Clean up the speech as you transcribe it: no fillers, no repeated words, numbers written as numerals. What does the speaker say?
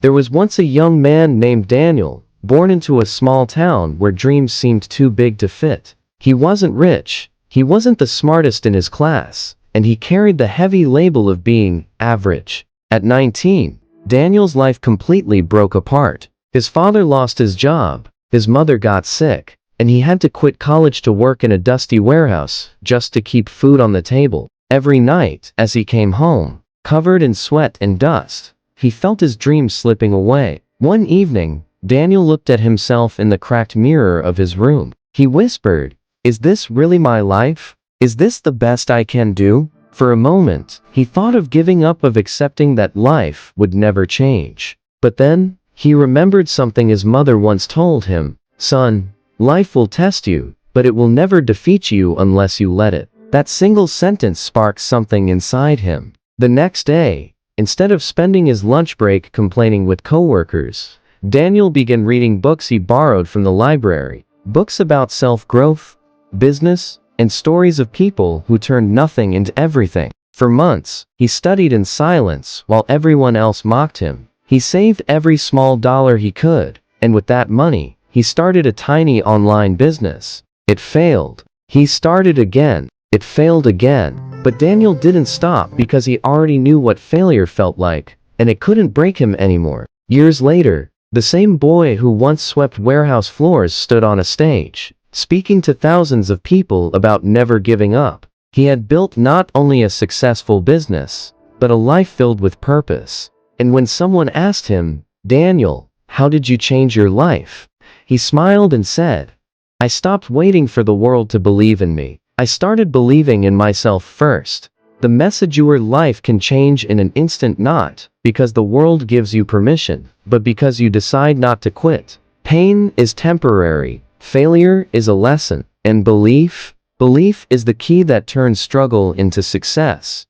There was once a young man named Daniel, born into a small town where dreams seemed too big to fit. He wasn't rich, he wasn't the smartest in his class, and he carried the heavy label of being average. At 19, Daniel's life completely broke apart. His father lost his job, his mother got sick, and he had to quit college to work in a dusty warehouse just to keep food on the table. Every night, as he came home, covered in sweat and dust, he felt his dreams slipping away. One evening, Daniel looked at himself in the cracked mirror of his room. He whispered, "Is this really my life? Is this the best I can do?" For a moment, he thought of giving up, of accepting that life would never change. But then, he remembered something his mother once told him: "Son, life will test you, but it will never defeat you unless you let it." That single sentence sparked something inside him. The next day, instead of spending his lunch break complaining with coworkers, Daniel began reading books he borrowed from the library. Books about self-growth, business, and stories of people who turned nothing into everything. For months, he studied in silence while everyone else mocked him. He saved every small dollar he could, and with that money, he started a tiny online business. It failed. He started again. It failed again. But Daniel didn't stop because he already knew what failure felt like, and it couldn't break him anymore. Years later, the same boy who once swept warehouse floors stood on a stage, speaking to thousands of people about never giving up. He had built not only a successful business, but a life filled with purpose. And when someone asked him, "Daniel, how did you change your life?" he smiled and said, "I stopped waiting for the world to believe in me. I started believing in myself first." The message: your life can change in an instant, not because the world gives you permission, but because you decide not to quit. Pain is temporary, failure is a lesson, and belief is the key that turns struggle into success.